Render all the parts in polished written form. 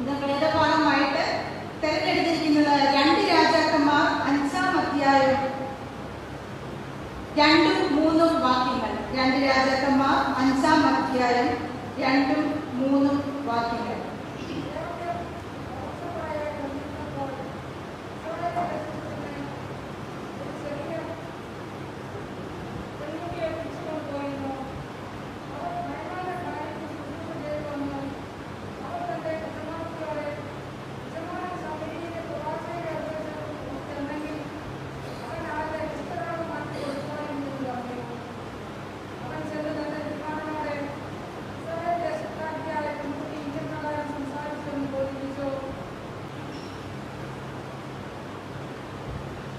ഇന്ന് വേദഭാഗമായിട്ട് തെരഞ്ഞെടുത്തിരിക്കുന്നത് 2 രാജാക്കന്മാർ 5-ാം അധ്യായം 2-3 വാക്യങ്ങൾ. 2 രാജാക്കന്മാർ 5-ാം അധ്യായം 2-3 വാക്യങ്ങൾ.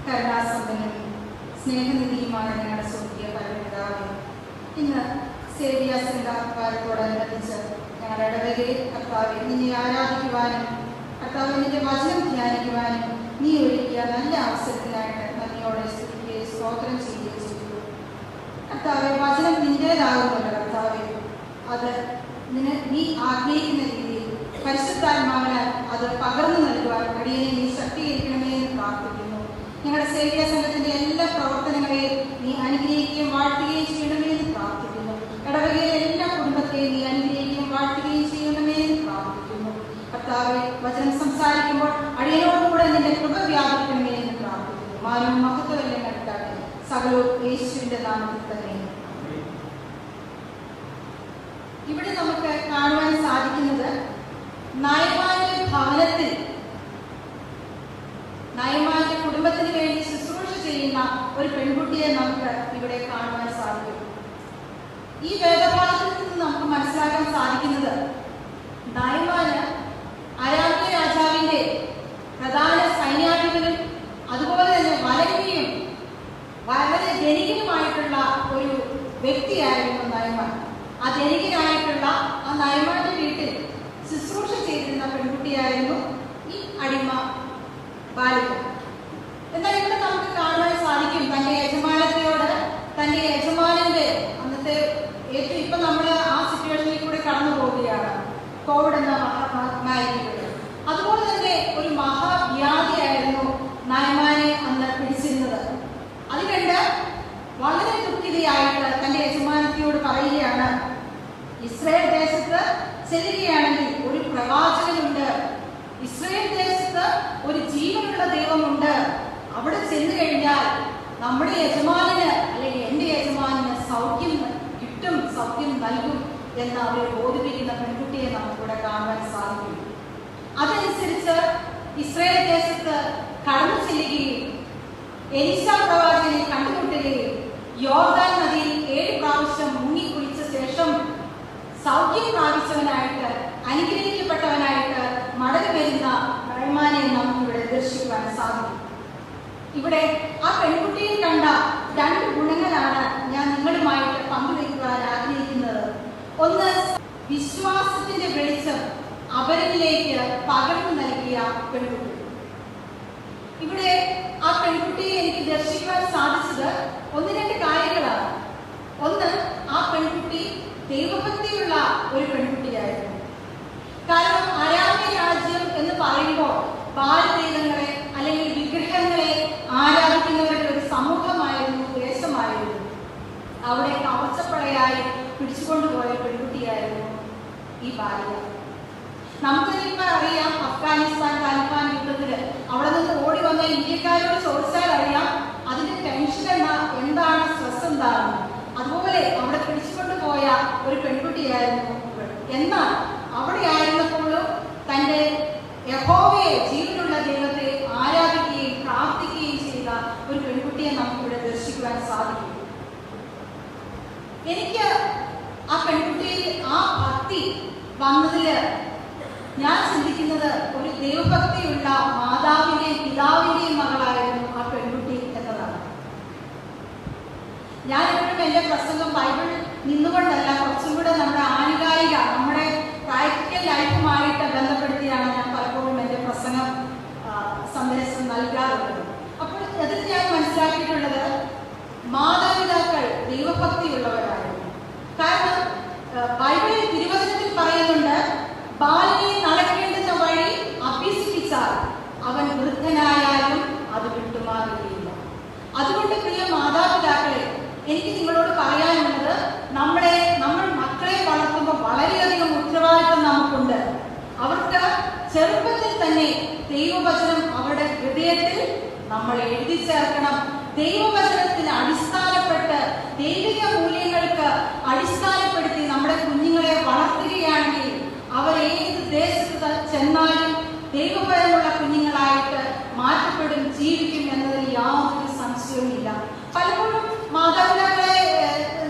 കരുണാസമ്പന്നനും സ്നേഹനിധിയുമാണ് ഞങ്ങളുടെ സ്വർഗീയ പരമപിതാവേ, ഇന്ന് സേവ്യാസംഘാരത്തോടനുബന്ധിച്ച് ഞങ്ങളുടെ ഇടവകയിൽ കർത്താവെ നിന്നെ ആരാധിക്കുവാനും കർത്താവ് നിന്റെ വചനം ധ്യാനിക്കുവാനും നീ ഒരുക്കിയ നല്ല അവസരത്തിനായിട്ട് നന്ദിയോടെ സ്തുതിക്കുകയും സ്തോത്രം ചെയ്യുകയും ചെയ്തു. കർത്താവെ, വചനം നിന്റേതാകുമല്ലോ കർത്താവെ, അത് നീ ആഗ്രഹിക്കുന്ന രീതിയിൽ പരിശുദ്ധാത്മാവിനാൽ അത് പകർന്നു നൽകുവാൻ അടിയനെ നീ ശക്തീകരിക്കണമേ എന്ന് പ്രാർത്ഥിക്കുന്നു. ഞങ്ങളുടെ സേവ്യ സംഘത്തിന്റെ എല്ലാ പ്രവർത്തനങ്ങളെയും നീ അനുഗ്രഹിക്കുകയും വാഴ്ത്തുകയും ചെയ്യണമേ എന്ന് പ്രാർത്ഥിക്കുന്നു. ഇടവകയിലെ എല്ലാ കുടുംബത്തെയും നീ അനുഗ്രഹിക്കുകയും വാഴ്ത്തുകയും ചെയ്യണമേ എന്ന് പ്രാർത്ഥിക്കുന്നു. കർത്താവെ, വചനം സംസാരിക്കുമ്പോൾ അടിയനോടുകൂടെ നിന്റെ കൃപ വ്യാപിക്കണമേ എന്ന് പ്രാർത്ഥിക്കുന്നു. മാനവും മഹത്വമെല്ലാം കണ്ടാട്ടെ, സകലവും യേശുവിന്റെ നാമത്തിൽ തന്നെ. ഇവിടെ നമുക്ക് കാണുവാൻ സാധിക്കുന്നത് നയമാന്റെ ഭവനത്തിൽ നയമാന്റെ കുടുംബത്തിന് വേണ്ടി ശുശ്രൂഷ ചെയ്യുന്ന ഒരു പെൺകുട്ടിയെ നമുക്ക് ഇവിടെ കാണുവാൻ സാധിക്കും. ഈ വേദഭാഗത്തിൽ നിന്ന് നമുക്ക് മനസ്സിലാക്കാൻ സാധിക്കുന്നത് നയമാന് അരാമ്യ രാജാവിന്റെ പ്രധാന സൈന്യാധിപനും അതുപോലെ തന്നെ വലങ്കയും വളരെ ധനികനുമായിട്ടുള്ള ഒരു വ്യക്തിയായിരുന്നു നയമാൻ. ആ ധനികനായിട്ടുള്ള ആ നയമാന്റെ വീട്ടിൽ ശുശ്രൂഷ ചെയ്തിരുന്ന പെൺകുട്ടിയായിരുന്നു ഈ അടിമ ബാലിക. എന്നാൽ ഇവിടെ നമുക്ക് കാണുവാൻ സാധിക്കും തന്റെ യജമാനത്തെയോട് തന്റെ യജമാനന്റെ അന്നത്തെ ഏറ്റവും ഇപ്പൊ നമ്മൾ ആ സിറ്റുവേഷനിൽ കൂടെ കടന്നു പോവുകയാണ്, കോവിഡ് എന്ന മഹാമാരിയിലൂടെ. അതുപോലെ തന്നെ ഒരു മഹാവ്യാധിയായിരുന്നു നയമാനെ അന്ന് പിടിച്ചിരുന്നത്. അത് കണ്ട് വളരെ ദുഃഖിതയായിട്ട് തന്റെ യജമാനത്തിയോട് പറയുകയാണ്, ഇസ്രായേൽ ദേശത്ത് ചെല്ലുകയാണെങ്കിൽ ഒരു പ്രവാചകനുണ്ട്, ഇസ്രായേൽ ദേശത്ത് ഒരു ജീവനുള്ള ദൈവമുണ്ട്, അവിടെ ചെന്നു കഴിഞ്ഞാൽ നമ്മുടെ യജമാനന് അല്ലെങ്കിൽ എന്റെ യജമാനന് സൗഖ്യം കിട്ടും, സൗഖ്യം നൽകും എന്ന് അവരെ ബോധിപ്പിക്കുന്ന പെൺകുട്ടിയെ നമുക്കിവിടെ കാണുവാൻ സാധിക്കും. അതനുസരിച്ച് ഇസ്രായേൽ ദേശത്ത് കടന്നു ചെല്ലുകയും എലീശ പ്രവാചകനെ കണ്ടുമുട്ടുകയും യോർദാൻ നദിയിൽ 7 പ്രാവശ്യം മുങ്ങിക്കുളിച്ച ശേഷം സൗഖ്യം പ്രാപിച്ചവനായിട്ട് അനുഗ്രഹിക്കപ്പെട്ടവനായിട്ട് മടങ്ങി വരുന്ന നയമാനെ നമുക്കിവിടെ ദർശിക്കുവാൻ സാധിക്കും. ഇവിടെ ആ പെൺകുട്ടിയിൽ കണ്ട 2 ഗുണങ്ങളാണ് ഞാൻ നിങ്ങളുമായിട്ട് പങ്കുവയ്ക്കുവാൻ ആഗ്രഹിക്കുന്നത്. ഒന്ന്, വിശ്വാസത്തിന്റെ വെളിച്ചം അവരിലേക്ക് പകർന്നു നൽകിയ പെൺകുട്ടി. ഇവിടെ ആ പെൺകുട്ടിയെ എനിക്ക് ദർശിക്കുവാൻ സാധിച്ചത് 1-2 കാര്യങ്ങളാണ്. ഒന്ന്, ആ പെൺകുട്ടി ദൈവഭക്തിയുള്ള ഒരു പെൺകുട്ടിയായിരുന്നു. കാരണം അരാമ്യ രാജ്യം എന്ന് പറയുമ്പോൾ ബാലദൈവങ്ങളെ അല്ലെങ്കിൽ വിഗ്രഹങ്ങളെ ആരാധിക്കുന്നവരുടെ ഒരു സമൂഹമായിരുന്നു, ദേശമായിരുന്നു. അവിടെ കവർച്ചപ്പടയായി പിടിച്ചുകൊണ്ടുപോയ പെൺകുട്ടിയായിരുന്നു ഈ ബാലിക. നമുക്കിപ്പോൾ അറിയാം, അഫ്ഗാനിസ്ഥാൻ താലിബാൻ യുദ്ധത്തില് അവിടെ നിന്ന് ഓടി വന്ന ഇന്ത്യക്കാരോട് ചോദിച്ചാൽ അറിയാം അതിന്റെ ടെൻഷൻ എന്താണ്, സ്ട്രെസ് എന്താണ്. അതുപോലെ അവിടെ പിടിച്ചുകൊണ്ടുപോയ ഒരു പെൺകുട്ടിയായിരുന്നു. എന്നാൽ അവിടെ ആയിരുന്നപ്പോഴും തന്റെ യഹോവയെ, ജീവനുള്ള ദൈവത്തെ ആരാധിക്കുകയും പ്രാർത്ഥിക്കുകയും ചെയ്ത ഒരു പെൺകുട്ടിയെ നമുക്കിവിടെ ദർശിക്കുവാൻ സാധിക്കും. എനിക്ക് ആ പെൺകുട്ടിയിൽ ആ ഭക്തി വന്നതില് ഞാൻ ചിന്തിക്കുന്നത് ഒരു ദൈവഭക്തിയുള്ള മാതാവിന്റെയും പിതാവിന്റെയും മകളായിരുന്നു ആ പെൺകുട്ടി എന്നതാണ്. ഞാൻ എപ്പോഴും എൻ്റെ പ്രസംഗം ബൈബിൾ നിന്നുകൊണ്ടല്ല, കുറച്ചും കൂടെ നമ്മുടെ ആനുകാലിക, നമ്മുടെ പ്രാക്ടിക്കൽ ലൈഫുമായിട്ട് ബന്ധപ്പെടുത്തിയാണ് ഞാൻ പലപ്പോഴും എൻ്റെ പ്രസംഗം സന്ദേശം നൽകാറുള്ളത്. അപ്പോൾ അതിൽ ഞാൻ മനസ്സിലാക്കിയിട്ടുള്ളത് മാതാപിതാക്കൾ ദൈവഭക്തിയുള്ളവരായിരുന്നു. കാരണം ബൈബിളിൽ തിരുവചനത്തിൽ പറയുന്നുണ്ട്, ബാലിനെ നടക്കേണ്ടുന്ന വഴി അവൻ വൃദ്ധനായാലും അത് വിട്ടുമാറുകയില്ല. അതുകൊണ്ട് പ്രിയ മാതാപിതാക്കളെ, എനിക്ക് നിങ്ങളോട് പറയാനുള്ളത്, നമ്മൾ മക്കളെ വളർത്തുമ്പോൾ വളരെയധികം ഉത്തരവാദിത്വം നമുക്കുണ്ട്. അവർക്ക് ചെറുപ്പത്തിൽ തന്നെ ദൈവവചനം അവരുടെ ഹൃദയത്തിൽ നമ്മൾ എഴുതി ചേർക്കണം. ദൈവവചനത്തിന് അടിസ്ഥാനപ്പെട്ട് ദൈവിക മൂല്യങ്ങൾക്ക് അടിസ്ഥാനപ്പെടുത്തി നമ്മുടെ കുഞ്ഞുങ്ങളെ വളർത്തുകയാണെങ്കിൽ അവർ ഏത് ദേശത്ത് ചെന്നാലും ദൈവഭയമുള്ള കുഞ്ഞുങ്ങളായിട്ട് മാറ്റപ്പെടും, ജീവിക്കും എന്നതിൽ യാതൊരു സംശയവുമില്ല. പലപ്പോഴും മാതാപിതാക്കളെ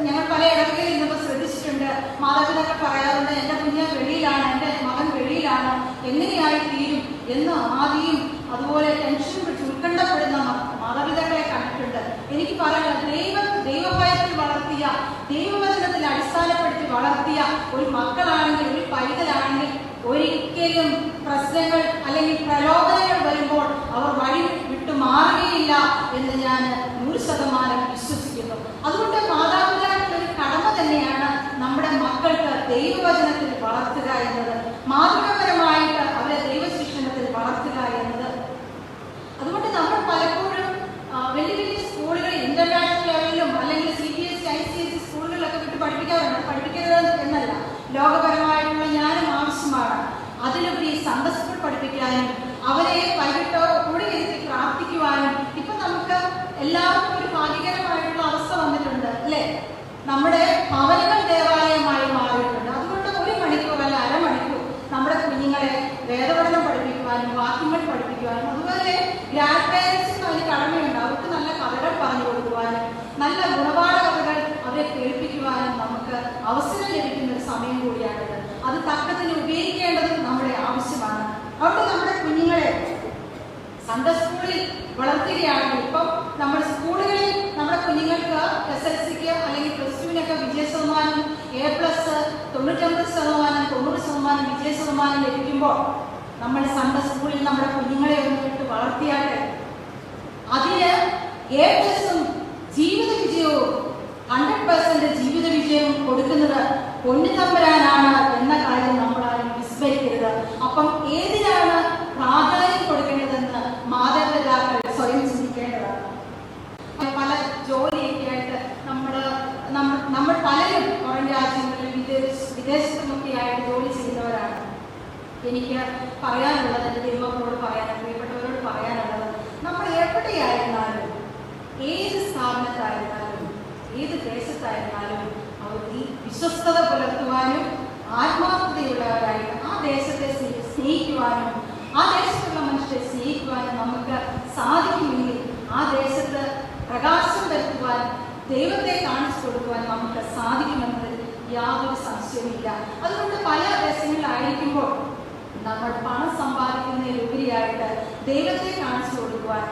ഞങ്ങൾ പല ഇടങ്ങളിൽ നിന്നപ്പോൾ ശ്രദ്ധിച്ചിട്ടുണ്ട്. മാതാപിതാക്കൾ പറയാറുണ്ട്, എൻ്റെ കുഞ്ഞ് വെളിയിലാണ്, എൻ്റെ മകൻ വെളിയിലാണ്, എങ്ങനെയായി തീരും എന്ന് ആദ്യം അതുപോലെ ടെൻഷൻ പിടിച്ച് ഉത്കണ്ഠപ്പെടുന്ന മാതാപിതാക്കളെ കണ്ടിട്ടുണ്ട്. എനിക്ക് പറയാനുള്ളത്, ദൈവഭയത്തിൽ വളർത്തിയ, ദൈവവചനത്തിൽ അടിസ്ഥാനപ്പെടുത്തി വളർത്തിയ ഒരു മക്കളാണെങ്കിൽ, ഒരു പൈതലാണെങ്കിൽ ഒരിക്കലും പ്രശ്നങ്ങൾ അല്ലെങ്കിൽ പ്രലോഭനങ്ങൾ വരുമ്പോൾ അവർ വഴി വിട്ടു മാറുകയില്ല എന്ന് ഞാൻ 100% വിശ്വസിക്കുന്നു. അതുകൊണ്ട് മാതാപിതാക്കളുടെ ഒരു കടമ തന്നെയാണ് നമ്മുടെ മക്കൾക്ക് ദൈവവചനത്തിൽ വളർത്തുക എന്നത്, മാതൃകാപരമായിട്ട് അവരെ ദൈവശിക്ഷണത്തിൽ വളർത്തുക എന്നത്. അതുകൊണ്ട് നമ്മൾ പലപ്പോഴും വലിയ വലിയ സ്കൂളുകൾ, ഇന്റർനാഷണൽ ലെവലിലും അല്ലെങ്കിൽ CBSE ICSE സ്കൂളുകളിലൊക്കെ വിട്ട് പഠിപ്പിക്കരുത് എന്നല്ല, ലോകപരമായിട്ടുള്ള ജ്ഞാനം ആവശ്യമാണ്. അതിലുപരി സൺഡേ സ്കൂൾ പഠിപ്പിക്കാനും അവരെ വൈകിട്ടോ കൂടെ ഇരുത്തി പ്രാർത്ഥിക്കുവാനും ഇപ്പൊ നമുക്ക് എല്ലാവർക്കും ഒരു ഭാഗ്യകരമായിട്ടുള്ള അവസ്ഥ വന്നിട്ടുണ്ട്, അല്ലേ? നമ്മുടെ ഭവനങ്ങൾ ദേവാലയമായി മാറിയിട്ടുണ്ട്. അതുകൊണ്ട് 1 മണിക്കൂർ അല്ല 1/2 മണിക്കൂർ നമ്മുടെ കുഞ്ഞുങ്ങളെ വേദപഠനം പഠിപ്പിക്കുവാനും വാക്യങ്ങൾ പഠിപ്പിക്കുവാനും, അതുപോലെ ഗ്രാൻഡ് പേരൻസിനും അതിന് കടമയുണ്ട്. അവർക്ക് നല്ല കഥകൾ പറഞ്ഞു കൊടുക്കുവാനും നല്ല ഗുണപാഠ കഥകൾ അവരെ കേൾപ്പിക്കുവാനും നമുക്ക് അവസരം ലഭിക്കുന്ന ഒരു സമയം കൂടിയാണിത്. അത് തക്കത്തിന് ഉപയോഗിക്കേണ്ടത് നമ്മുടെ ആവശ്യമാണ്. അതുകൊണ്ട് നമ്മുടെ കുഞ്ഞുങ്ങളെ സൺഡേ സ്കൂളിൽ വളർത്തുകയാണെങ്കിൽ, ഇപ്പം നമ്മുടെ സ്കൂളുകളിൽ നമ്മുടെ കുഞ്ഞുങ്ങൾക്ക് SSLCക്ക് അല്ലെങ്കിൽ +2-നൊക്കെ വിജയശതമാനം A+, 99%, 90% വിജയശതമാനം ലഭിക്കുമ്പോൾ നമ്മൾ സൺഡേ സ്കൂളിൽ നമ്മുടെ കുഞ്ഞുങ്ങളെ ഒന്നിട്ട് വളർത്തിയാട്ടെ. അതിന് A+ഉം ജീവിത വിജയവും 100% ജീവിത വിജയം കൊടുക്കുന്നത് പൊന്നുതമ്പുരാനാണ് എന്ന കാര്യം നമ്മളാരും വിസ്മരിക്കരുത്. അപ്പം ഏതിനാണ് പ്രാധാന്യം കൊടുക്കേണ്ടതെന്ന് മാതാപിതാക്കൾ സ്വയം ചിന്തിക്കേണ്ടതാണ്. പല ജോലിയൊക്കെ ആയിട്ട് നമ്മൾ പലരും പുറം രാജ്യങ്ങളിലും വിദേശത്തുമൊക്കെ ആയിട്ട് ജോലി ചെയ്യുന്നവരാണ്. എനിക്ക് പറയാനുള്ളത്, എൻ്റെ ദൈവങ്ങളോട് പറയാനും പ്രിയപ്പെട്ടവരോട് പറയാനുള്ളത്, നമ്മൾ എവിടെയായിരുന്നാലും, ഏത് സ്ഥാപനത്തായിരുന്നാലും, ഏത് ദേശത്തായിരുന്നാലും അവർക്ക് വിശ്വസ്തത പുലർത്തുവാനും ആത്മാർത്ഥതയുള്ളവരായിട്ട് ആ ദേശത്തെ സ്നേഹിക്കുവാനും ആ ദേശത്തുള്ള മനുഷ്യരെ സ്നേഹിക്കുവാനും നമുക്ക് സാധിക്കുമെങ്കിൽ ആ ദേശത്ത് പ്രകാശം വരുത്തുവാൻ, ദൈവത്തെ കാണിച്ചു കൊടുക്കുവാൻ നമുക്ക് സാധിക്കുമെന്നതിൽ യാതൊരു സംശയവുമില്ല. അതുകൊണ്ട് പല ദേശങ്ങളിലായിരിക്കുമ്പോൾ നമ്മൾ പണം സമ്പാദിക്കുന്നതിലുപരിയായിട്ട് ദൈവത്തെ കാണിച്ചു കൊടുക്കുവാൻ,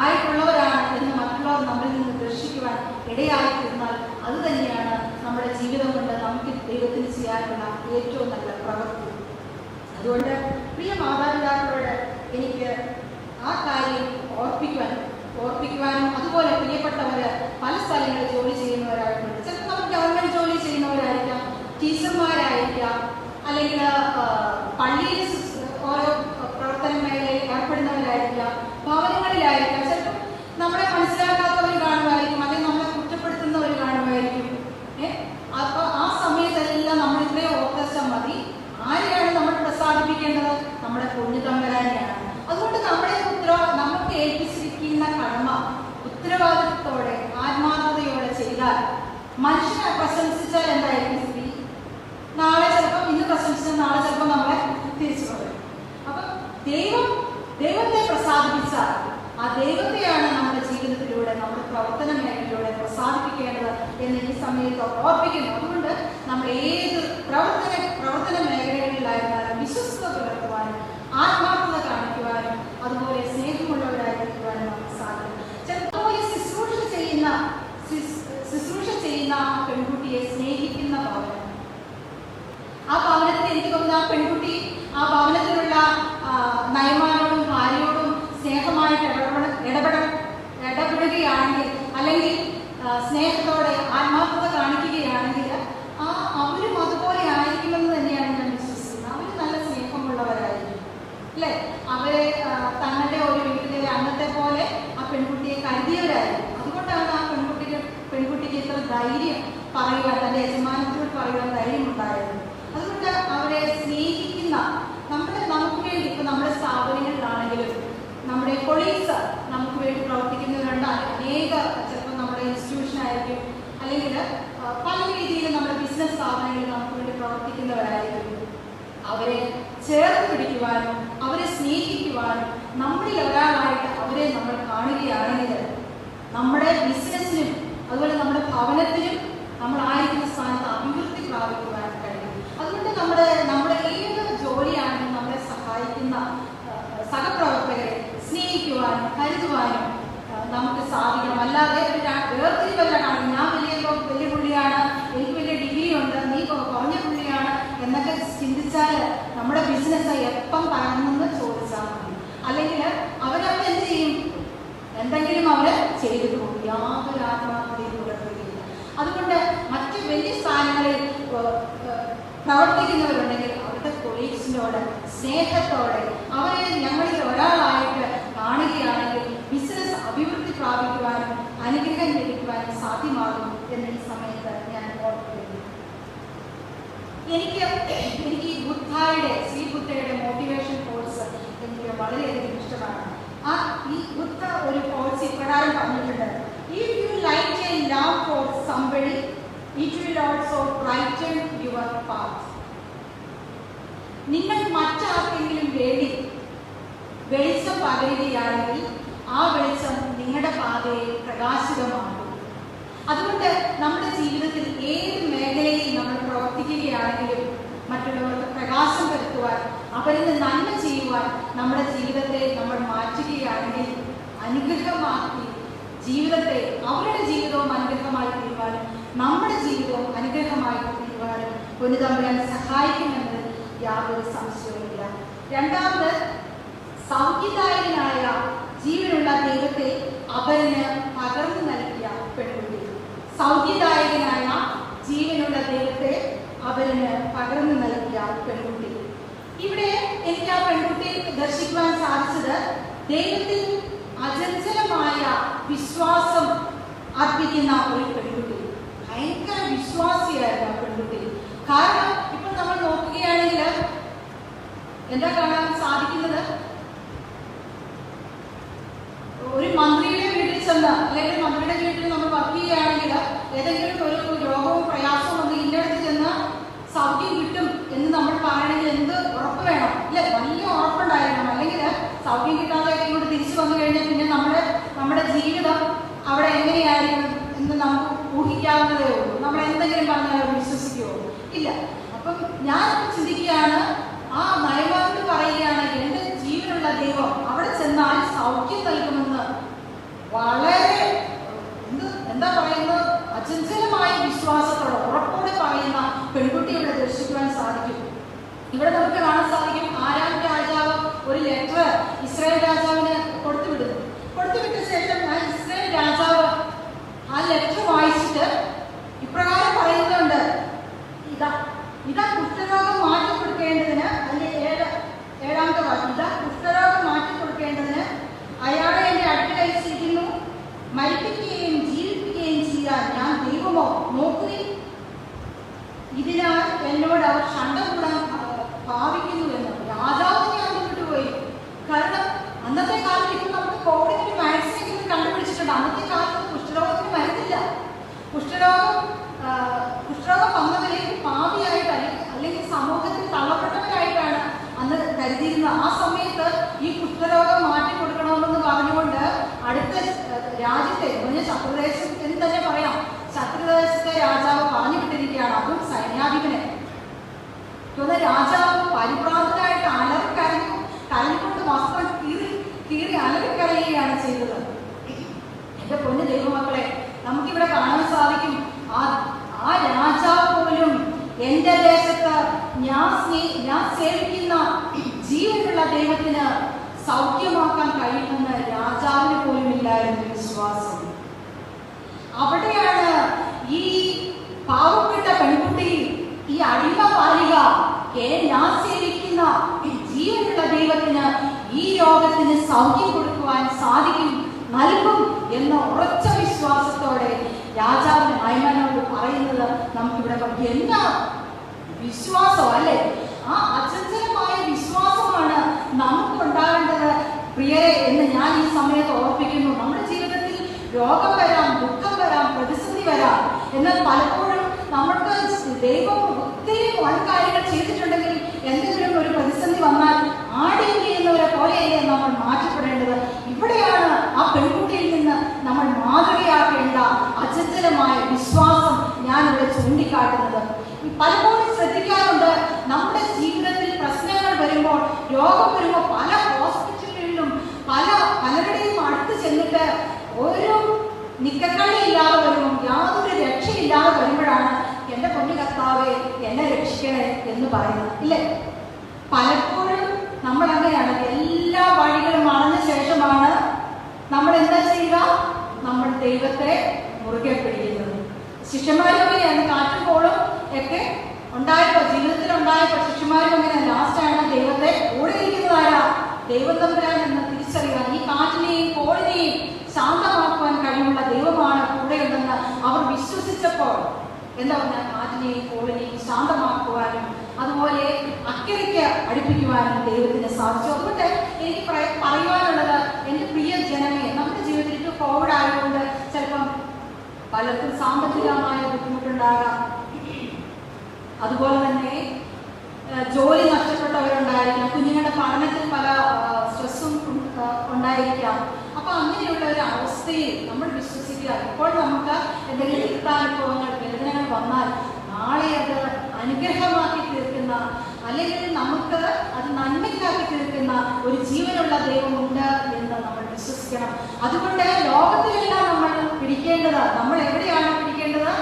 ആയിട്ടുള്ളവരാണ് എന്ന് മറ്റുള്ളവർ നമ്മിൽ നിന്ന് ദർശിക്കുവാൻ ഇടയായിത്തീർന്നാൽ അത് തന്നെയാണ് നമ്മുടെ ജീവിതം കൊണ്ട് നമുക്ക് ദൈവത്തിന് ചെയ്യാനുള്ള ഏറ്റവും നല്ല പ്രവൃത്തി. അതുകൊണ്ട് പ്രിയ മാതാപിതാക്കളോട് എനിക്ക് ആ കാര്യം ഓർപ്പിക്കുവാനും അതുപോലെ പ്രിയപ്പെട്ടവര് പല സ്ഥലങ്ങളിൽ ജോലി ചെയ്യുന്നവരായിട്ടുണ്ട്. ചിലപ്പോൾ നമ്മൾ ഗവൺമെന്റ് ജോലി ചെയ്യുന്നവരായിരിക്കാം, ടീച്ചർമാരായിരിക്കാം, അല്ലെങ്കിൽ പള്ളിയിൽ ഓരോ പ്രവർത്തന മേഖലയിൽ ഏർപ്പെടുന്നവരായിരിക്കാം, ഭവനങ്ങളിലായിരിക്കാം. ചിലപ്പോൾ നമ്മളെ മനസ്സിലാക്കാത്തവർ കാണുമായിരിക്കും, അല്ലെങ്കിൽ നമ്മളെ കുറ്റപ്പെടുത്തുന്നവർ കാണുമായിരിക്കും. അപ്പോൾ ആ സമയത്തെല്ലാം നമ്മൾ ഇത്രയും ഓർത്താൽ മതി, ആരെയാണ് നമ്മൾ പ്രസാദിപ്പിക്കേണ്ടത്? നമ്മുടെ പൊന്നുതമ്പുരാനെയാണ്. അതുകൊണ്ട് നമുക്ക് ഏൽപ്പിച്ചിരിക്കുന്ന കടമ ഉത്തരവാദിത്വത്തോടെ ആത്മാർത്ഥതയോടെ ചെയ്താൽ, മനുഷ്യനെ പ്രശംസിച്ചാൽ എന്തായിരിക്കും സ്ഥിതി? നാളെ ചിലപ്പോൾ ഇന്ന് പ്രശംസിച്ചാൽ നാളെ ചിലപ്പോൾ നമ്മളെ തിരിച്ചു പറയും. അപ്പം ദൈവത്തെ പ്രസാദിപ്പിച്ചാൽ ആ ദൈവത്തെയാണ് നമ്മുടെ ജീവിതത്തിലൂടെ, നമ്മുടെ പ്രവർത്തന മേഖലയിലൂടെ പ്രസാദിപ്പിക്കേണ്ടത് എന്ന് ഈ സമയത്ത് ഓർപ്പിക്കുന്നു. അതുകൊണ്ട് നമ്മൾ ഏത് പ്രവർത്തന മേഖലകളിലായിരുന്നാലും വിശ്വസ്തത പുലർത്തുവാനും ആത്മാർത്ഥത കാണിക്കുവാനും അതുപോലെ സ്നേഹമുള്ളവരായിരിക്കുവാനും നമുക്ക് സാധിക്കും. ചിലപ്പോൾ ശുശ്രൂഷ ചെയ്യുന്ന ആ പെൺകുട്ടിയെ സ്നേഹിക്കുന്ന ഭവനം, ആ ഭവനത്തിൽ എനിക്ക് തോന്നുന്ന ആ പെൺകുട്ടി ആ ഭവനത്തിലുള്ള നയമാനോടും ഭാര്യയോടും സ്നേഹമായിട്ട് ഇടപെടുകയാണെങ്കിൽ, അല്ലെങ്കിൽ സ്നേഹത്തോടെ ആത്മാർത്ഥത കാണിക്കുകയാണെങ്കിൽ അവരും അതുപോലെ ആയിരിക്കുമെന്ന് തന്നെയാണ് ഞാൻ വിശ്വസിക്കുന്നത്. അവർ നല്ല സ്നേഹമുള്ളവരായിരിക്കും, അല്ലേ? ധൈര്യം പറയുവാൻ, തൻ്റെ യജമാനത്തോട് പറയുവാൻ ധൈര്യമുണ്ടായിരുന്നു. അതുകൊണ്ട് അവരെ സ്നേഹിക്കുന്ന നമുക്ക് വേണ്ടി ഇപ്പം നമ്മുടെ സ്ഥാപനങ്ങളിലാണെങ്കിലും നമ്മുടെ കൊളീഗ്സ് നമുക്ക് വേണ്ടി പ്രവർത്തിക്കുന്നവരുണ്ട്. അനേക ചിലപ്പോൾ നമ്മുടെ ഇൻസ്റ്റിറ്റ്യൂഷനായിരിക്കും, അല്ലെങ്കിൽ പല രീതിയിൽ നമ്മുടെ ബിസിനസ് സ്ഥാപനങ്ങളിൽ നമുക്ക് വേണ്ടി പ്രവർത്തിക്കുന്നവരായിരിക്കും. അവരെ ചേർത്ത് പിടിക്കുവാനും അവരെ സ്നേഹിക്കുവാനും നമ്മളിൽ ഒരാളായിട്ട് അവരെ നമ്മൾ കാണുകയാണെങ്കിൽ നമ്മുടെ ബിസിനസ്സിനും അതുപോലെ നമ്മുടെ ഭവനത്തിനും നമ്മളായിരിക്കുന്ന സ്ഥാനത്ത് അഭിവൃദ്ധി പ്രാപിക്കുവാൻ കഴിയും. അതുകൊണ്ട് നമ്മുടെ ഏത് ജോലിയാണെങ്കിലും നമ്മളെ സഹായിക്കുന്ന സഹപ്രവർത്തകരെ സ്നേഹിക്കുവാനും കരുതുവാനും നമുക്ക് സാധിക്കണം. അല്ലാതെ വേർതിരിവല്ല കാണും, ഞാൻ വലിയ പുള്ളിയാണ്, എനിക്ക് വലിയ ഡിഗ്രി ഉണ്ട്, നീ കുറഞ്ഞ പുള്ളിയാണ് എന്നൊക്കെ ചിന്തിച്ചാൽ നമ്മുടെ ബിസിനസ് എപ്പം പറയണമെന്ന് ചോദിച്ചാൽ മതി. അല്ലെങ്കിൽ അവരെന്ത് ചെയ്യും? എന്തെങ്കിലും അവർ ചെയ്തു പോകും, യാതൊരു ആത്മാർത്ഥതയും പുലർത്തുകയില്ല. അതുകൊണ്ട് മറ്റ് വലിയ സ്ഥാനങ്ങളിൽ പ്രവർത്തിക്കുന്നവരുണ്ടെങ്കിൽ അവരുടെ കൊളീഗ്സിനോട് സ്നേഹത്തോടെ അവരെ ഞങ്ങളിൽ ഒരാളായിട്ട് കാണുകയാണെങ്കിൽ ബിസിനസ് അഭിവൃദ്ധി പ്രാപിക്കുവാനും അനുഗ്രഹം ലഭിക്കുവാനും സാധ്യമാകും എന്ന് ഈ സമയത്ത് ഞാൻ ഓർക്കുന്നു. എനിക്ക് ഈ ശ്രീ ബുദ്ധയുടെ മോട്ടിവേഷൻ കോഴ്സ് എനിക്ക് വളരെയധികം ഇഷ്ടമാണ്. ഈ ബുദ്ധ ഒരു കോഴ്സ് ഇപ്രകാരം പറഞ്ഞിട്ടുണ്ട്: If you light a love for somebody, it will also brighten your path. നിങ്ങൾ മറ്റാർക്കെങ്കിലും വേണ്ടി വെളിച്ചം പകരുകയാണെങ്കിൽ ആ വെളിച്ചം നിങ്ങളുടെ പാതയെ പ്രകാശിതമാക്കും. അതുകൊണ്ട് നമ്മുടെ ജീവിതത്തിൽ ഏത് മേഖലയിൽ നമ്മൾ പ്രവർത്തിക്കുകയാണെങ്കിലും മറ്റുള്ളവർക്ക് പ്രകാശം വരുത്തുവാൻ, അവരിൽ നന്മ ചെയ്യുവാൻ നമ്മുടെ ജീവിതത്തെ നമ്മൾ മാറ്റുകയാണെങ്കിൽ അനുഗ്രഹമാക്കി ജീവിതത്തെ, അവരുടെ ജീവിതവും അനുഗ്രഹമായി തീരുവാനും നമ്മുടെ ജീവിതവും അനുഗ്രഹമായി തീരുവാനും പൊന്നുതമ്പുരാൻ സഹായിക്കുമെന്ന് യാതൊരു സംശയവുമില്ല. രണ്ടാമത്, സൗഖ്യദായകനായ ജീവനുള്ള ദൈവത്തെ അവന് പകർന്നു നൽകിയ പെൺകുട്ടി. സൗഖ്യദായകനായ ജീവനുള്ള ദൈവത്തെ അവന് പകർന്നു നൽകിയ പെൺകുട്ടി. ഇവിടെ എനിക്ക് ആ പെൺകുട്ടിയെ ദർശിക്കുവാൻ സാധിച്ചത് ദൈവത്തിൽ അചഞ്ചലമായ വിശ്വാസം അർപ്പിക്കുന്ന ഒരു പെൺകുട്ടി. ഭയങ്കര വിശ്വാസിയായിരുന്നു ആ പെൺകുട്ടി. കാരണം ഇപ്പോൾ നമ്മൾ നോക്കുകയാണെങ്കിൽ എന്താ കാണാൻ സാധിക്കുന്നത്? ഒരു മന്ത്രിയുടെ വീട്ടിൽ ചെന്ന്, അല്ലെങ്കിൽ മന്ത്രിയുടെ വീട്ടിൽ നമ്മൾ വർക്ക് ചെയ്യുകയാണെങ്കിൽ ഏതെങ്കിലും ഒരു രോഗവും പ്രയാസവും വന്ന് ഇന്നടത്ത് ചെന്ന് സൗഖ്യം കിട്ടും എന്ന് നമ്മൾ പറയണമെങ്കിൽ എന്ത് ഉറപ്പ് വേണം? അല്ലെ, വലിയ ഉറപ്പുണ്ടായിരിക്കണം. അല്ലെങ്കിൽ സൗഖ്യം കിട്ടാതെ ഇങ്ങോട്ട് തിരിച്ചു വന്നു കഴിഞ്ഞാൽ പിന്നെ നമ്മുടെ ജീവിതം അവിടെ എങ്ങനെയായിരിക്കും എന്ന് നമുക്ക് ഊഹിക്കാവുന്നതേ ഉള്ളൂ. നമ്മൾ എന്തെങ്കിലും പറഞ്ഞാൽ വിശ്വസിക്കുമോ? ഇല്ല. അപ്പം ഞാൻ ചിന്തിക്കുകയാണ്, ആ നയമാനോട് പറയുകയാണ്, എൻ്റെ ജീവനുള്ള ദൈവം അവിടെ ചെന്നാൽ സൗഖ്യം നൽകുമെന്ന് വളരെ എന്താ പറയുന്നത്, അചഞ്ചലമായ വിശ്വാസത്തോടെ ഉറപ്പോടെ പറയുന്ന പെൺകുട്ടി ഇവിടെ ദർശിക്കുവാൻ സാധിക്കും. ഇവിടെ നമുക്ക് കാണാൻ സാധിക്കും, ആരാം രാജാവ് ഒരു ലെറ്റർ ഇസ്രായേൽ രാജാവിന് കൊടുത്തുവിട്ട ശേഷം ആ ഇസ്രായേൽ രാജാവ് ആ ലെറ്റർ വായിച്ചിട്ട് ഇപ്രകാരം പറയുന്നുണ്ട്: ഇതാ കുഷ്ഠരോഗം മാറ്റിക്കൊടുക്കേണ്ടതിന്, അല്ലെങ്കിൽ ഏഴാമത്തെ വാക്യം, ഇതാ കുഷ്ഠരോഗം മാറ്റിക്കൊടുക്കേണ്ടതിന് അയാളെ എൻ്റെ അടുത്ത് കഴിച്ചിരിക്കുന്നു. മരിപ്പിക്കുകയും ജീവിപ്പിക്കുകയും ചെയ്യാൻ ഞാൻ ദൈവമോ? നോക്കുകയും ഇതിനാൽ എന്നോട് അവർ ഷണ്ട കൂടാൻ ഭാവിക്കുന്നുവെന്ന് രാജാവിനെ അന്തപ്പെട്ടു പോയി. കാരണം അന്നത്തെ കാലത്ത് ഇപ്പോൾ നമുക്ക് കോവിഡിന് വാക്സിൻ കണ്ടുപിടിച്ചിട്ടുണ്ട്. അന്നത്തെ കാലത്ത് കുഷ്ഠരോഗത്തിന് മരുന്നില്ല. കുഷ്ഠരോഗം വന്നവരെ പാപിയായിട്ട് അല്ലെങ്കിൽ സമൂഹത്തിൽ തള്ളപ്പെട്ടവരായിട്ടാണ് അന്ന് കരുതിയിരുന്നത്. ആ സമയത്ത് ഈ കുഷ്ഠരോഗം മാറ്റിക്കൊടുക്കണമെന്ന് പറഞ്ഞുകൊണ്ട് അടുത്ത രാജ്യത്തെ ശത്രുദേശം എന്ന് തന്നെ പറയാം, ശത്രുദേശത്തെ രാജാവ് പറഞ്ഞു വിട്ടിരിക്കുകയാണ്. അതും സൈന്യാധിപനെ. രാജാവ് പരിഭ്രാന്തനായിട്ട് കരഞ്ഞുകൊണ്ട് വസ്ത്രം കീറി അലറിക്കരയുകയാണ് ചെയ്തത്. എൻ്റെ പൊന്നു ദൈവമക്കളെ, നമുക്കിവിടെ കാണാൻ സാധിക്കും, ആ രാജാവ് പോലും എൻ്റെ ദേശത്ത് ഞാൻ സേവിക്കുന്ന ജീവനുള്ള ദൈവത്തിന് സൗഖ്യമാക്കാൻ കഴിയുമെന്ന് രാജാവിന് പോലും ഇല്ലായിരുന്നു വിശ്വാസം. അവിടെയാണ് ഈ പാവപ്പെട്ട പെൺകുട്ടി, ഈ അടിമ ബാലിക, ഞാൻ സേവിക്കുന്ന ജീവനുള്ള ദൈവത്തിന് ഈ രോഗത്തിന് സൗഖ്യം കൊടുക്കുവാൻ സാധിക്കും, നൽകും എന്ന ഉറച്ച വിശ്വാസത്തോടെ രാജാവിന് നയമാനോട് പറയുന്നത് നമുക്കിവിടെ എന്നാ വിശ്വാസം അല്ലേ? ആ അചഞ്ചലമായ വിശ്വാസമാണ് നമുക്ക് ഉണ്ടാകേണ്ടത് പ്രിയരെ എന്ന് ഞാൻ ഈ സമയത്ത് ഓർപ്പിക്കുന്നു. നമ്മുടെ ജീവിതത്തിൽ രോഗം വരാം, ദുഃഖം വരാം, പ്രതിസന്ധി വരാം. എന്നാൽ പലപ്പോഴും നമ്മൾക്ക് ദൈവം ഒത്തിരി കാര്യങ്ങൾ ചെയ്തിട്ടുണ്ടെങ്കിൽ എന്തെങ്കിലും ഒരു പ്രതിസന്ധി വന്നാൽ ആടിയും ചെയ്യുന്നവരെ പോലെയല്ലേ നമ്മൾ മാറ്റപ്പെടേണ്ടത്. ഇവിടെയാണ് ആ പെൺകുട്ടിയിൽ നിന്ന് നമ്മൾ മാതൃകയാക്കേണ്ട അചഞ്ചലമായ വിശ്വാസം ഞാനിവിടെ ചൂണ്ടിക്കാട്ടുന്നത്. പലപ്പോഴും ശ്രദ്ധിക്കാറുണ്ട്, നമ്മുടെ ജീവിതത്തിൽ പ്രശ്നങ്ങൾ വരുമ്പോൾ, രോഗം വരുമ്പോൾ പല ഹോസ്പിറ്റലുകളിലും പലരുടെയും അടുത്ത് ചെന്നിട്ട് ഒരു നിക്കക്കള്ളിയില്ലാതെ വരുമ്പോൾ, യാതൊരു രക്ഷയില്ലാതെ വരുമ്പോഴാണ് എൻ്റെ പൊന്നു കർത്താവേ എന്നെ രക്ഷിക്കണേ എന്ന് പറയുന്നത്, ഇല്ലേ? പലപ്പോഴും നമ്മൾ അങ്ങനെയാണ്. എല്ലാ വഴികളും അടഞ്ഞ ശേഷമാണ് നമ്മൾ എന്താ ചെയ്യുക? നമ്മൾ ദൈവത്തെ മുറുകെ പിടിക്കുന്നത്. ശിഷ്യന്മാരും അങ്ങനെയാണ്. കാറ്റും കോളും ഒക്കെ ഉണ്ടായപ്പോൾ, ജീവിതത്തിൽ ഉണ്ടായപ്പോൾ ശിഷ്യന്മാരും അങ്ങനെ ലാസ്റ്റാണ് ദൈവത്തെ കൂടെ ഇരിക്കുന്നതാരാ? ദൈവം തമ്പുരാൻ എന്ന് തിരിച്ചറിയാൻ, ഈ കാറ്റിനെയും കോളിനെയും ശാന്തമാക്കുവാൻ കഴിവുള്ള ദൈവമാണ് കൂടെയുണ്ടെന്ന് അവർ വിശ്വസിച്ചപ്പോൾ എന്താ പറഞ്ഞാൽ കാറ്റിനെയും കോളിനെയും ശാന്തമാക്കുവാനും അതുപോലെ അക്കരയ്ക്ക് അടുപ്പിക്കുവാനും ദൈവത്തിന് സാധിച്ചു. അതുകൊണ്ട് എനിക്ക് പറയുവാനുള്ളത്, എൻ്റെ പ്രിയ ജനമേ, നമ്മുടെ ജീവിതത്തിൽ കോവിഡ് ആയതുകൊണ്ട് ചിലപ്പം പലർക്കും സാമ്പത്തികമായ ബുദ്ധിമുട്ടുണ്ടാകാം. അതുപോലെ തന്നെ ജോലി നഷ്ടപ്പെട്ടവരുണ്ടായിരിക്കാം, കുഞ്ഞുങ്ങളുടെ പഠനത്തിൽ പല സ്ട്രെസ്സും ഉണ്ടായിരിക്കാം. അപ്പൊ അങ്ങനെയുള്ള ഒരു അവസ്ഥയിൽ നമ്മൾ വിശ്വസിക്കുക, ഇപ്പോൾ നമുക്ക് എന്തെങ്കിലും ദുഃഖാനുഭവങ്ങൾ, വേദനകൾ വന്നാൽ നാളെ അത് അനുഗ്രഹമാക്കി തീർക്കുന്ന, അല്ലെങ്കിൽ നമുക്ക് അത് നന്മയ്ക്കാക്കി തീർക്കുന്ന ഒരു ജീവനുള്ള ദൈവമുണ്ട് എന്ന് നമ്മൾ വിശ്വസിക്കണം. അതുകൊണ്ട് ലോകത്തിലെല്ലാം നമ്മൾ പിടിക്കേണ്ടത്, നമ്മൾ എവിടെയാണ് പിടിക്കേണ്ടത്?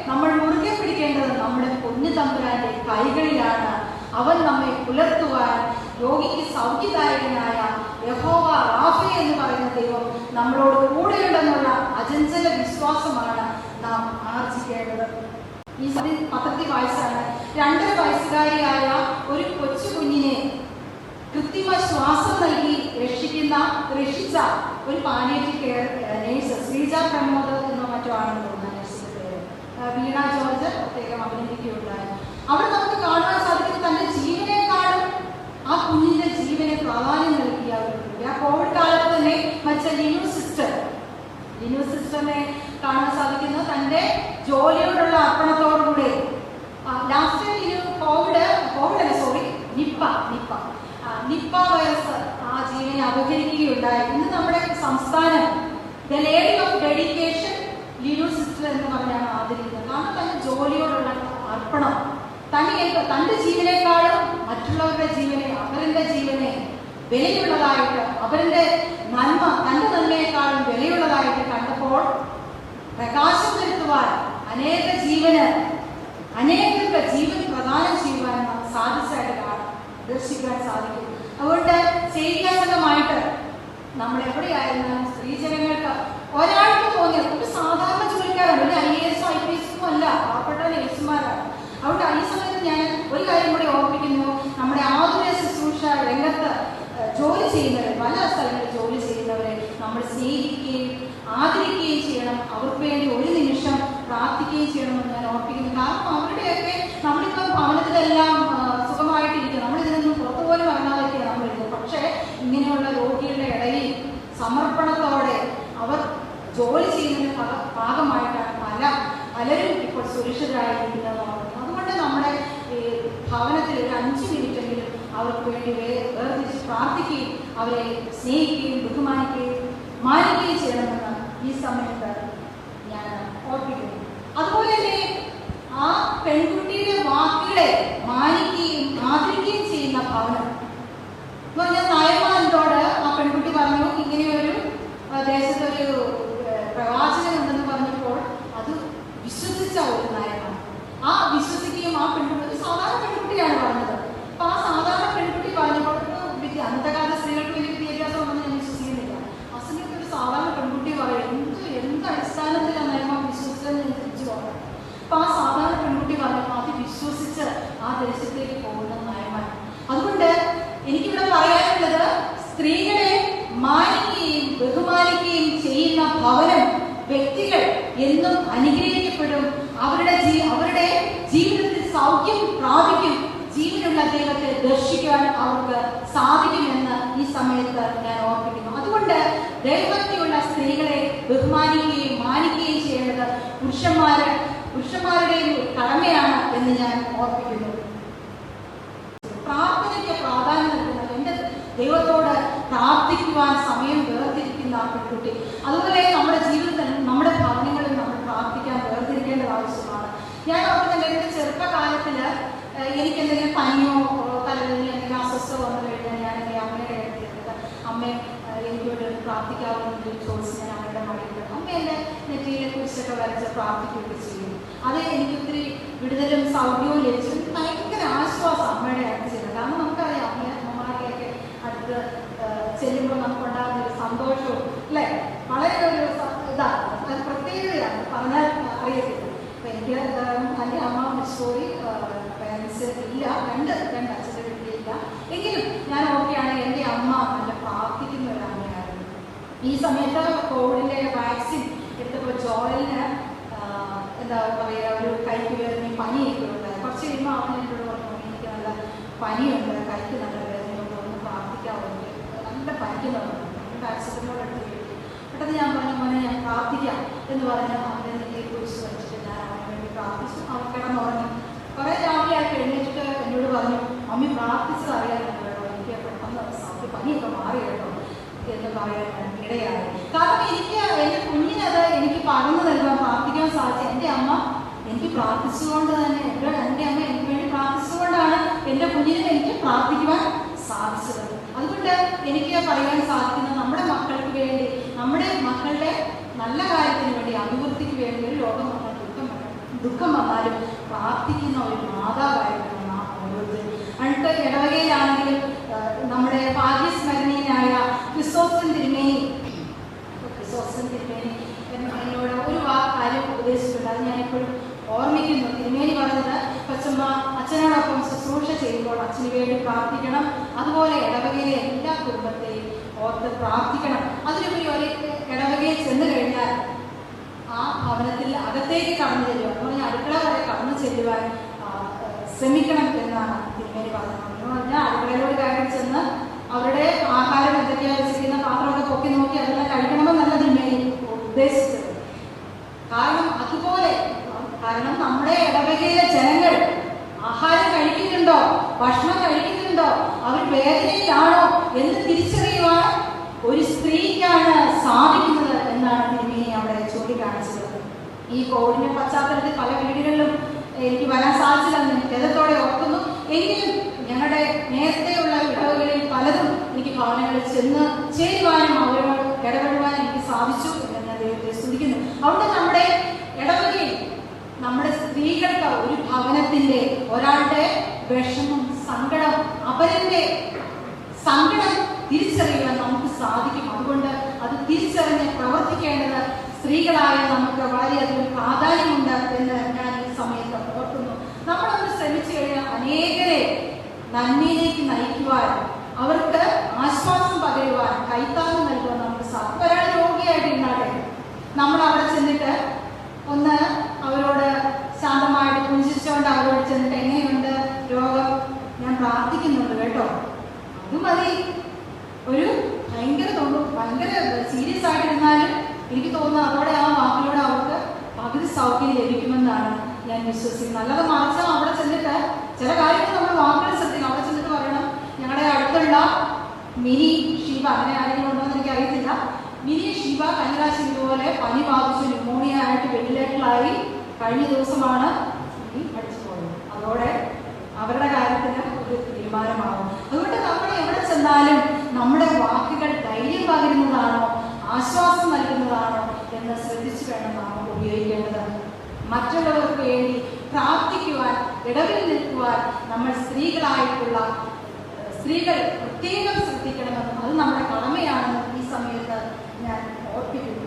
നമ്മൾ മുറുകെ പിടിക്കേണ്ടത് നമ്മുടെ പൊന്നു തമ്പുരാന്റെ കൈകളിലാണ്. അവൻ നമ്മെ പുലർത്തുവാൻ, രോഗിക്ക് സൗഖ്യദായകനായ യഹോവ റാഫേ എന്ന് പറയുന്ന ദൈവം നമ്മളോട് കൂടെയുണ്ടെന്നുള്ള അചഞ്ചല വിശ്വാസമാണ് നാം ആർജിക്കേണ്ടത്. ഈ പത്രത്തിൽ വായിച്ചാണ് 2.5 വയസ്സുകാരിയായ ഒരു കൊച്ചു കുഞ്ഞിനെ കൃത്രിമ ശ്വാസം നൽകി രക്ഷിച്ച ഒരു palliative care nurse, Sreeja Pramod എന്നോ മറ്റോ ആണെന്ന് തോന്നുന്നു നേഴ്സിന്റെ പേര്. വീണ ജോർജ് പ്രത്യേകം അഭിനന്ദിക്കുകയുണ്ടായി. അവിടെ നമുക്ക് കാണാൻ സാധിക്കും, തന്റെ ജീവനേക്കാളും ആ കുഞ്ഞിന്റെ ജീവനെ പ്രാധാന്യം നൽകിയ ഒരു കുട്ടി. ആ കോവിഡ് കാലത്ത് തന്നെ മറ്റേ ലിനു സിസ്റ്ററിനെ കാണാൻ സാധിക്കുന്നത് തന്റെ ജോലിയോടുള്ള അർപ്പണത്തോടുകൂടെ. ലാസ്റ്റ് നിപ്പ വൈറസ് ആ ജീവനെ അപഹരിക്കുകയുണ്ടായി. ഇന്ന് നമ്മുടെ സംസ്ഥാനം the lady of dedication Linu sister എന്ന് പറഞ്ഞാണ് ആദരിക്കുന്നത്. കാരണം തന്റെ ജോലിയോടുള്ള അർപ്പണം, തന്റെ ജീവനേക്കാളും മറ്റുള്ളവരുടെ ജീവനെ, അവരുടെ ജീവനെ വിലയുള്ളതായിട്ട്, അവരുടെ നന്മ തന്റെ നന്മയെക്കാളും വിലയുള്ളതായിട്ട് കണ്ടപ്പോൾ പ്രകാശം വരുത്തുവാൻ, അനേകർക്ക് ജീവൻ പ്രദാനം ചെയ്യുവാൻ സാധിച്ചായിട്ട് ദർശിക്കാൻ സാധിക്കും. അതുകൊണ്ട് സേവ്യാസകമായിട്ട് നമ്മൾ എവിടെയായിരുന്നാലും സ്ത്രീജനങ്ങൾക്ക് ഒരാൾക്ക് തോന്നിയത്, ഒരു സാധാരണ ജോലിക്കാരാണ്, ഒരു IAS IPS അല്ല, പാവപ്പെട്ട നേഴ്സുമാരാണ്. അതുകൊണ്ട് ഈ സമയത്ത് ഞാൻ ഒരു കാര്യം കൂടി ഓർമ്മിക്കുന്നു, നമ്മുടെ ആതുര ശുശ്രൂഷ രംഗത്ത് ജോലി ചെയ്യുന്നവരെ, പല സ്ഥലങ്ങളിൽ ജോലി ചെയ്യുന്നവരെ നമ്മൾ സ്നേഹിക്കുകയും ആദരിക്കുകയും ചെയ്യണം. അവർക്ക് വേണ്ടി ഒരു നിമിഷം പ്രാർത്ഥിക്കുകയും ചെയ്യണമെന്ന് ഞാൻ ഓർപ്പിക്കുന്നു. കാരണം അവരുടെയൊക്കെ, നമ്മളിപ്പം ഭവനത്തിലെല്ലാം സുഖമായിട്ടിരിക്കുക, നമ്മളിതിനൊന്നും പുറത്തുപോലും ഇറങ്ങാതൊക്കെയാണ് നമ്മളിരുന്നത്. പക്ഷേ ഇങ്ങനെയുള്ള രോഗികളുടെ ഇടയിൽ സമർപ്പണത്തോടെ അവർ ജോലി ചെയ്യുന്നതിന് ഭാഗമായിട്ടാണ് പലരും ഇപ്പോൾ സുരക്ഷിതരായിരിക്കുന്നതെന്ന് പറയുന്നത്. അതുകൊണ്ട് നമ്മുടെ ഭവനത്തിൽ ഒരു 5 മിനിറ്റെങ്കിലും അവർക്ക് വേണ്ടി വേർതിരിച്ച് പ്രാർത്ഥിക്കുകയും അവരെ സ്നേഹിക്കുകയും ബഹുമാനിക്കുകയും മാനിക്കുകയും ചെയ്യണമെന്ന് ഈ സമയത്ത് ഞാൻ ഓർപ്പിക്കുന്നു. അതുപോലെ തന്നെ ആ പെൺകുട്ടിയുടെ വാക്കുകളെ മാനിക്കുകയും ആദരിക്കുകയും ചെയ്യുന്ന ഭവനം എന്ന് പറഞ്ഞാൽ, നയമാനോട് ആ പെൺകുട്ടി പറഞ്ഞു, ഇങ്ങനെയൊരു ദേശത്തൊരു പ്രവാചകനുണ്ടെന്ന് പറഞ്ഞപ്പോൾ അത് വിശ്വസിച്ച ഒരു നയമാണ്. ആ വിശ്വസിക്കുകയും ആ പെൺകുട്ടി, ഒരു സാധാരണ പെൺകുട്ടിയാണ് പറഞ്ഞത്. അപ്പൊ ആ സാധാരണ പെൺകുട്ടി പറഞ്ഞപ്പോൾ, അന്നത്തെ കാലത്ത് സ്ത്രീകൾക്ക് വലിയ വിദ്യാഭ്യാസം ഉണ്ടെന്ന് ഞാൻ വിശ്വസിക്കുന്നില്ല. ആ സമയത്ത് ഒരു സാധാരണ പെൺകുട്ടി പറയും, എന്ത് അടിസ്ഥാനത്തിലാണ് നയമം വിശ്വസിച്ചതെന്ന് തിരിച്ചു പോകാം. അപ്പൊ ആ സാധാരണ പെൺകുട്ടി പറഞ്ഞപ്പോൾ അത് വിശ്വസിച്ച് ആ ദേശത്തേക്ക് പോകുന്ന നയമാണ്. അതുകൊണ്ട് എനിക്കിവിടെ പറയാനുള്ളത്, സ്ത്രീകളെ മാനിക്കുകയും ബഹുമാനിക്കുകയും ചെയ്യുന്ന ഭവനം, വ്യക്തികൾ എന്നും അനുഗ്രഹിക്കപ്പെടും. അവരുടെ ജീവിതത്തിൽ സൗഖ്യം പ്രാപിക്കും. ജീവനുള്ള ദൈവത്തെ ദർശിക്കുവാൻ അവർക്ക് സാധിക്കുമെന്ന് ഈ സമയത്ത് ഞാൻ ഓർപ്പിക്കുന്നു. അതുകൊണ്ട് ദൈവഭക്തിയുള്ള സ്ത്രീകളെ ബഹുമാനിക്കുകയും മാനിക്കുകയും ചെയ്യേണ്ടത് പുരുഷന്മാരുടെയും കടമയാണ് എന്ന് ഞാൻ ഓർപ്പിക്കുന്നു. പ്രാർത്ഥനയ്ക്ക് പ്രാധാന്യം നൽകുന്നത് എൻ്റെ ദൈവത്തോട് പ്രാർത്ഥിക്കുവാൻ സമയം വേർതിരിക്കുന്ന ആ പെൺകുട്ടി. അതുപോലെ നമ്മുടെ ജീവിതത്തിൽ നമ്മുടെ ഭവനങ്ങളിൽ നമ്മൾ പ്രാർത്ഥിക്കാൻ വേർതിരിക്കേണ്ടത് ആവശ്യമാണ്. ഞാൻ ഓർക്കുന്നത് എൻ്റെ ചെറുപ്പകാലത്തിൽ എനിക്ക് എന്തെങ്കിലും പനിയോ തലവേദന എന്തെങ്കിലും അസ്വസ്ഥത വന്നു കഴിഞ്ഞാൽ ഞാൻ എൻ്റെ അമ്മയുടെ അടുത്തിരുന്നത് അമ്മ എനിക്കോട് പ്രാർത്ഥിക്കാവുന്ന ചോദിച്ച് ഞാൻ അമ്മയുടെ മടിയിൽ അമ്മ എൻ്റെ നെറ്റിയിലെ കുറിച്ചൊക്കെ വരച്ച് പ്രാർത്ഥിക്കുകയൊക്കെ ചെയ്യും. അത് എനിക്ക് ഒത്തിരി വിടുതലും സൗഖ്യവും ലഭിച്ചു. ഭയങ്കര ആശ്വാസം അമ്മയുടെ അടുത്ത് ചെയ്യുന്നത്. കാരണം നമുക്കറിയാം അമ്മമാരുടെയൊക്കെ അടുത്ത് ചെല്ലുമ്പോൾ നമുക്കുണ്ടാകുന്ന ഒരു സന്തോഷവും അല്ലേ വളരെ ഒരു ഇതാണ്, അത് പ്രത്യേകതയാണ്, പറഞ്ഞാൽ അറിയത്തില്ല. അപ്പം എനിക്ക് എൻ്റെ അമ്മ സ്റ്റോറി പേരൻസ് ഇല്ല, രണ്ട് അച്ഛൻ്റെ വീട്ടിലില്ല. എങ്കിലും ഞാൻ ഓക്കെയാണ്. എൻ്റെ അമ്മ നല്ല പ്രാർത്ഥിക്കുന്ന ഒരു അമ്മയായിരുന്നു. ഈ സമയത്ത് കോവിഡിൻ്റെ വാക്സിൻ എടുത്തപ്പോൾ ജോയലിന് എന്താ പറയുക ഒരു കൈക്ക് വേദനയും പനിയൊക്കെ ഉണ്ടായി. കുറച്ച് കഴിയുമ്പോൾ അവൻ എന്നോട് പറഞ്ഞു എനിക്ക് നല്ല പനിയുണ്ട്, കൈക്ക് നല്ല വേദനയുണ്ട്, ഒന്ന് പ്രാർത്ഥിക്കാറുണ്ട്, നല്ല പനിക്കുന്നുണ്ട്. വാക്സിനോട് എടുത്ത് കേട്ടു. പെട്ടെന്ന് ഞാൻ പറഞ്ഞു മോനെ ഞാൻ പ്രാർത്ഥിക്കാം എന്ന് പറഞ്ഞ് അവനെ നെല്ലിയെ കുറിച്ച് വെച്ചിട്ട് ഞാൻ അവന് വേണ്ടി പ്രാർത്ഥിച്ചു. അവൻ കിടന്നുറങ്ങി. കുറേ രാവിലെ ആയിട്ട് എഴുന്നേറ്റിട്ട് എന്നോട് പറഞ്ഞു മമ്മി പ്രാർത്ഥിച്ചത് അറിയാനുണ്ട് കേട്ടോ, എനിക്ക് പെട്ടെന്ന് പനിയൊക്കെ മാറി കേട്ടോ എന്ന് പറയാൻ ഇടയായി. കാരണം എനിക്ക് എൻ്റെ കുഞ്ഞിനത് എനിക്ക് പകർന്നു നൽകാൻ പ്രാർത്ഥിക്കാൻ സാധിച്ചു. എൻ്റെ അമ്മ എനിക്ക് പ്രാർത്ഥിച്ചുകൊണ്ട് തന്നെ എൻ്റെ അമ്മ എനിക്ക് വേണ്ടി പ്രാർത്ഥിച്ചുകൊണ്ടാണ് എൻ്റെ കുഞ്ഞിനെ എനിക്ക് പ്രാർത്ഥിക്കുവാൻ സാധിച്ചത്. അതുകൊണ്ട് എനിക്ക് പറയാൻ സാധിക്കുന്നത് നമ്മുടെ മക്കൾക്ക് വേണ്ടി, നമ്മുടെ മക്കളുടെ നല്ല കാര്യത്തിന് വേണ്ടി, അഭിവൃദ്ധിക്ക് വേണ്ടി ഒരു ലോകം വന്നാൽ ദുഃഖം വന്നാലും പ്രാർത്ഥിക്കുന്ന ഒരു മാതാവായിരുന്നു നാം ഓരോരുത്തരും. അടുത്ത ഇടവകയിലാണെങ്കിലും നമ്മുടെ ഭാഗ്യസ്മരണീയനായ ക്രിസോസ്റ്റം തിരുമേനി എന്നോട് ഒരു കാര്യം ഉപദേശിച്ചിട്ടുണ്ട്. അത് ഞാനിപ്പോഴും ഓർമ്മിക്കുന്നു. തിരുമേനി പറഞ്ഞത് കൊച്ചമ്മ അച്ഛനോടൊപ്പം ശുശ്രൂഷ ചെയ്യുമ്പോൾ അച്ഛന് വേണ്ടി പ്രാർത്ഥിക്കണം, അതുപോലെ ഇടവകയിലെ എല്ലാ കുടുംബത്തെയും ഓർത്ത് പ്രാർത്ഥിക്കണം. അതിലുപരി ഒരു ഇടവകയിൽ ചെന്ന് കഴിഞ്ഞാൽ ആ ഭവനത്തിൽ അകത്തേക്ക് കടന്നു ചെല്ലുക എന്ന് പറഞ്ഞാൽ അടുക്കള വരെ കടന്നു ചെല്ലുവാൻ ശ്രമിക്കണം എന്നാണ് തിരുമേനി പറഞ്ഞത്. എന്ന് പറഞ്ഞാൽ അടുക്കളയിലോട് കയറി ചെന്ന് അവരുടെ ആഹാരം എന്തൊക്കെയാണ് വെച്ചിരിക്കുന്ന പാത്രമൊക്കെ പൊക്കി നോക്കി അതെല്ലാം കഴിക്കണമെന്നല്ല തിരുമേനി ഉദ്ദേശിച്ചത്. കാരണം നമ്മുടെ ഇടവകയിലെ ജനങ്ങൾ ആഹാരം കഴിക്കുന്നുണ്ടോ, ഭക്ഷണം കഴിക്കുന്നുണ്ടോ, അവർ വേദനയിലാണോ എന്ന് തിരിച്ചറിയുവാൻ ഒരു സ്ത്രീക്കാണ് സാധിക്കുന്നത് എന്നാണ് തിരുമേനി അവിടെ ചൂണ്ടിക്കാണിച്ചത്. ഈ കോവിഡിന്റെ പശ്ചാത്തലത്തിൽ പല വീടുകളിലും എനിക്ക് വരാൻ സാധിച്ചില്ലെന്ന് ഖേദത്തോടെ ഓർക്കുന്നു. എങ്കിലും ഞങ്ങളുടെ നേരത്തെയുള്ള ഇടവകളിൽ പലതും എനിക്ക് ഭവനങ്ങളിൽ ചെന്ന് ചേരുവാനും അവരോട് ഇടപെടുവാനും എനിക്ക് സാധിച്ചു എന്ന് ദൈവത്തെ സ്തുതിക്കുന്നു. അവിടെ നമ്മുടെ ഇടവകയിൽ നമ്മുടെ സ്ത്രീകൾക്ക് ഒരു ഭവനത്തിന്റെ ഒരാളുടെ വിഷമം, സങ്കടം, അവരുടെ സങ്കടം തിരിച്ചറിയുവാൻ നമുക്ക് സാധിക്കും. അതുകൊണ്ട് അത് തിരിച്ചറിഞ്ഞ് പ്രവർത്തിക്കേണ്ടത് സ്ത്രീകളായ നമുക്ക് വളരെയധികം പ്രാധാന്യമുണ്ട് എന്ന് ഞാൻ ഈ സമയത്ത് ഓർക്കുന്നു. നമ്മളൊന്ന് ശ്രമിച്ചു കഴിഞ്ഞാൽ അനേകരെ നന്മയിലേക്ക് നയിക്കുവാൻ, അവർക്ക് ആശ്വാസം പകരുവാൻ, കൈത്താങ്ങ് നൽകുവാൻ നമുക്ക് സാധിക്കും. ഒരാൾ രോഗിയായിട്ടിരുന്നാട്ടെ, നമ്മൾ അവിടെ ചെന്നിട്ട് ഒന്ന് അവരോട് ശാന്തമായിട്ട് പുഞ്ചിരിച്ചുകൊണ്ട് അവരോട് ചെന്നിട്ട് എങ്ങനെയുണ്ട് രോഗം, ഞാൻ പ്രാർത്ഥിക്കുന്നുണ്ട് കേട്ടോ, അത് മതി. ഒരു ഭയങ്കര സീരിയസ് ആയിട്ടിരുന്നാലും എനിക്ക് തോന്നുന്നു അതോടെ ആ വാക്കിലൂടെ അവർക്ക് പകുതി സൗഖ്യം ലഭിക്കുമെന്നാണ് ഞാൻ വിശ്വസിക്കുന്നത്. നല്ലത് മറിച്ചാൽ അവിടെ ചെന്നിട്ട് ചില കാര്യങ്ങൾ നമ്മൾ വാക്കുകൾ ശ്രദ്ധിക്കണം. അവിടെ ചെന്നിട്ട് പറയണം, ഞങ്ങളുടെ അടുത്തുള്ള മിനി ഷീബ, അങ്ങനെ ആരെങ്കിലും ഉണ്ടോ എന്ന് എനിക്ക് അറിയത്തില്ല, മിനി ഷീബ കഴിഞ്ഞ പ്രാവശ്യം ഇതുപോലെ പനി ബാധിച്ചു ന്യൂമോണിയ ആയിട്ട് വെന്റിലേറ്ററിലായി, കഴിഞ്ഞ ദിവസമാണ് അടിച്ചു പോയത്. അതോടെ അവരുടെ കാര്യത്തിന് ഒരു തീരുമാനമാകും. അതുകൊണ്ട് നമ്മൾ എവിടെ ചെന്നാലും നമ്മുടെ വാക്കുകൾ ധൈര്യം പകരുന്നതാണോ, ആശ്വാസം നൽകുന്നതാണോ എന്ന് ശ്രദ്ധിച്ചു വേണം നാം ഉപയോഗിക്കേണ്ടത്. മറ്റുള്ളവർക്ക് വേണ്ടി പ്രാർത്ഥിക്കുവാൻ, ഇടവിൽ നിൽക്കുവാൻ നമ്മൾ സ്ത്രീകൾ പ്രത്യേകം ശ്രദ്ധിക്കണമെന്നും അത് നമ്മുടെ കടമയാണെന്നും ഈ സമയത്ത് ഞാൻ ഓർപ്പിക്കുന്നു.